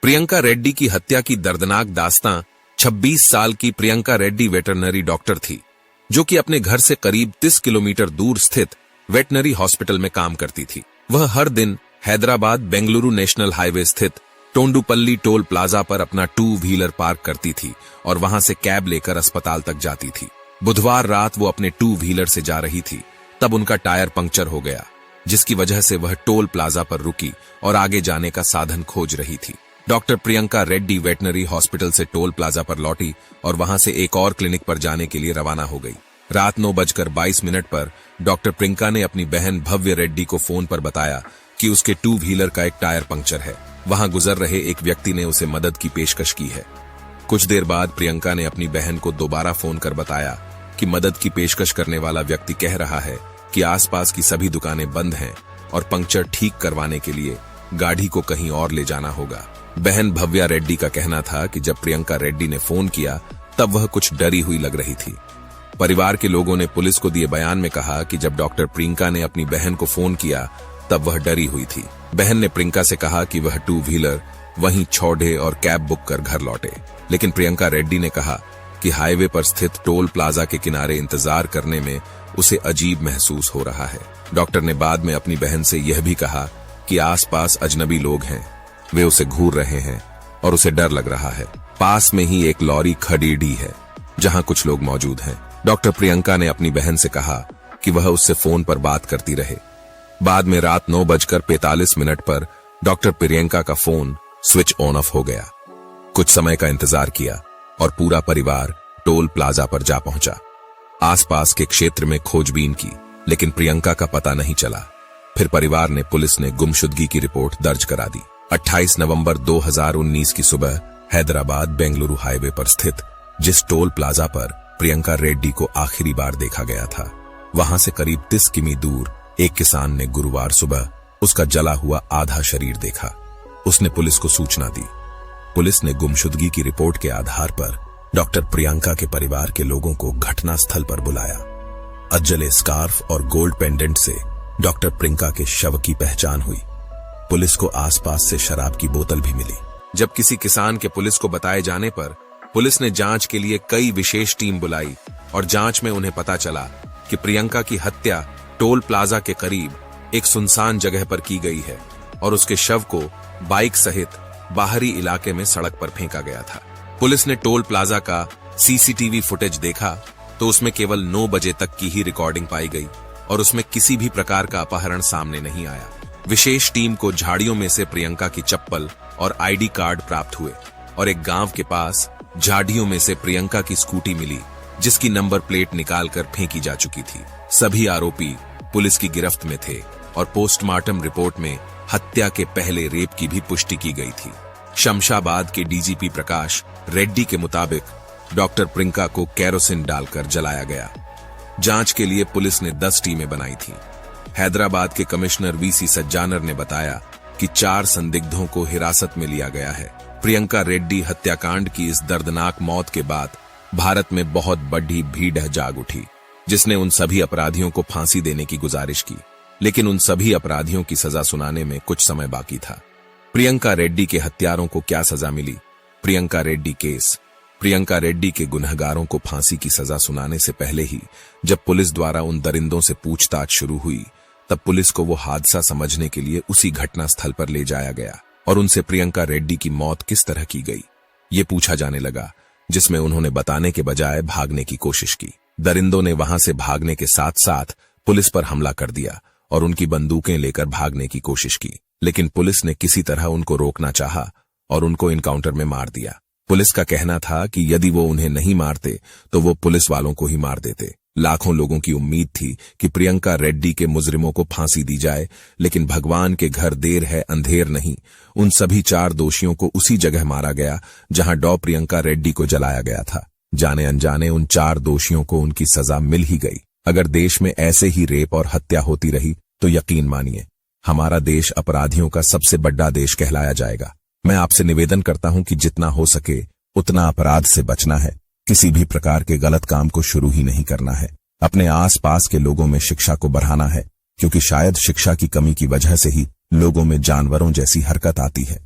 प्रियंका रेड्डी की हत्या की दर्दनाक दास्तां 26 साल की प्रियंका रेड्डी वेटरनरी डॉक्टर थी, जो कि अपने घर से करीब 30 किलोमीटर दूर स्थित वेटनरी हॉस्पिटल में काम करती थी। वह हर दिन हैदराबाद बेंगलुरु नेशनल हाईवे स्थित टोंडुपल्ली टोल प्लाजा पर अपना 2 व्हीलर पार्क करती थी और वहां से कैब लेकर अस्पताल तक जाती थी। बुधवार रात वो अपने 2 व्हीलर से जा रही थी, तब उनका टायर पंक्चर हो गया, जिसकी वजह से वह टोल प्लाजा पर रुकी और आगे जाने का साधन खोज रही थी। Doctor Priyanka Reddy veterinary hospital से टोल प्लाजा पर लौटी और वहां से एक और क्लिनिक पर जाने के लिए रवाना हो गई। रात 9:22 पर डॉक्टर प्रियंका ने अपनी बहन भव्य रेड्डी को फोन पर बताया कि उसके 2 व्हीलर का एक टायर पंक्चर है। वहां गुजर रहे एक व्यक्ति ने उसे मदद की पेशकश की है। कुछ देर बाद प्रियंका ने अपनी बहन को दोबारा फोन कर बताया कि मदद की पेशकश करने वाला व्यक्ति कह रहा है कि आसपास की सभी दुकानें बंद हैं और पंक्चर ठीक करवाने के लिए गाड़ी को कहीं और ले जाना होगा। बहन भव्या रेड्डी का कहना था कि जब प्रियंका रेड्डी ने फोन किया तब वह कुछ डरी हुई लग रही थी। परिवार के लोगों ने पुलिस को दिए बयान में कहा कि जब डॉक्टर प्रियंका ने अपनी बहन को फोन किया तब वह डरी हुई थी। बहन ने प्रियंका से कहा कि वह 2 व्हीलर वहीं छोड़े और कैब बुक कर घर लौटे, लेकिन प्रियंका रेड्डी ने कहा कि हाईवे पर स्थित टोल प्लाजा के किनारे इंतजार करने में उसे अजीब महसूस हो रहा है। डॉक्टर ने बाद में अपनी बहन से यह भी कहा कि आसपास अजनबी लोग हैं, वे उसे घूर रहे हैं और उसे डर लग रहा है। पास में ही एक लॉरी खड़ी है जहां कुछ लोग मौजूद हैं। डॉक्टर प्रियंका ने अपनी बहन से कहा कि वह उससे फोन पर बात करती रहे। बाद में रात 9:45 पर डॉक्टर प्रियंका का फोन स्विच ऑन ऑफ हो गया। कुछ समय का इंतजार किया और पूरा परिवार टोल प्लाजा पर जा पहुंचा। आसपास के क्षेत्र में खोजबीन की, लेकिन प्रियंका का पता नहीं चला। फिर परिवार ने पुलिस ने गुमशुदगी की रिपोर्ट दर्ज करा दी। 28 नवंबर 2019 की सुबह हैदराबाद बेंगलुरु हाईवे पर स्थित जिस टोल प्लाजा पर प्रियंका रेड्डी को आखिरी बार देखा गया था, वहां से करीब 30 किमी दूर एक किसान ने गुरुवार सुबह उसका जला हुआ आधा शरीर देखा। उसने पुलिस को सूचना दी। पुलिस ने गुमशुदगी की रिपोर्ट के आधार पर डॉक्टर प्रियंका के परिवार के लोगों को घटना स्थल पर बुलाया। अज्जले स्कार्फ और गोल्ड पेंडेंट से डॉक्टर प्रियंका के शव की पहचान हुई। पुलिस को आसपास से शराब की बोतल भी मिली। जब किसी किसान के पुलिस को बताए जाने पर पुलिस ने जांच के लिए कई विशेष टीम बुलाई और जांच में उन्हें पता चला कि प्रियंका की हत्या टोल प्लाजा के करीब एक सुनसान जगह पर की गई है और उसके शव को बाइक सहित बाहरी इलाके में सड़क पर फेंका गया था। पुलिस ने टोल प्लाजा का सीसीटीवी फुटेज देखा तो उसमें केवल 9 बजे तक की ही रिकॉर्डिंग पाई गई और उसमें किसी भी प्रकार का अपहरण सामने नहीं आया। विशेष टीम को झाड़ियों में से प्रियंका की चप्पल और आईडी कार्ड प्राप्त हुए और एक गांव के पास झाड़ियों में से प्रियंका की स्कूटी मिली, जिसकी नंबर प्लेट निकालकर फेंकी जा चुकी थी। सभी आरोपी पुलिस की गिरफ्त में थे और पोस्टमार्टम रिपोर्ट में हत्या के पहले रेप की भी पुष्टि की गई थी। शमशाबाद के डीजीपी प्रकाश रेड्डी के मुताबिक डॉक्टर प्रियंका को केरोसिन डालकर जलाया गया। जांच के लिए पुलिस ने 10 टीमें बनाई थीं। हैदराबाद के कमिश्नर वीसी सज्जानर ने बताया कि 4 संदिग्धों को हिरासत में लिया गया है। प्रियंका रेड्डी हत्याकांड की इस दर्दनाक मौत के बाद भारत में बहुत बड़ी भीड़ जाग उठी, जिसने उन सभी अपराधियों को फांसी देने की गुजारिश की, लेकिन उन सभी अपराधियों की सजा सुनाने में कुछ समय बाकी था। प्रियंका रेड्डी के हत्यारों को क्या सजा मिली? प्रियंका रेड्डी केस। प्रियंका रेड्डी के गुनहगारों को फांसी की सजा सुनाने से पहले ही जब पुलिस द्वारा उन दरिंदों से पूछताछ शुरू हुई, तब पुलिस को वो हादसा समझने के लिए उसी घटना स्थल पर ले जाया गया और उनसे प्रियंका रेड्डी की मौत किस तरह की गई ये पूछा जाने लगा, जिसमें उन्होंने बताने के बजाय भागने की कोशिश की। दरिंदों ने वहां से भागने के साथ साथ पुलिस पर हमला कर दिया और उनकी बंदूकें लेकर भागने की कोशिश की, लेकिन पुलिस ने किसी तरह उनको रोकना चाहा और उनको इनकाउंटर में मार दिया। पुलिस का कहना था कि यदि वो उन्हें नहीं मारते तो वो पुलिस वालों को ही मार देते। लाखों लोगों की उम्मीद थी कि प्रियंका रेड्डी के मुजरिमों को फांसी दी जाए, लेकिन भगवान के घर देर है अंधेर नहीं। उन सभी 4 दोषियों को उसी जगह मारा गया जहां डॉ प्रियंका रेड्डी को जलाया गया था। जाने अनजाने उन 4 दोषियों को उनकी सजा मिल ही गई। अगर देश में ऐसे ही रेप और हत्या होती रही तो यकीन मानिए हमारा देश अपराधियों का सबसे बड़ा देश कहलाया जाएगा। मैं आपसे निवेदन करता हूं कि जितना हो सके उतना अपराध से बचना है। किसी भी प्रकार के गलत काम को शुरू ही नहीं करना है। अपने आसपास के लोगों में शिक्षा को बढ़ाना है, क्योंकि शायद शिक्षा की कमी की वजह से ही लोगों में जानवरों जैसी हरकत आती है।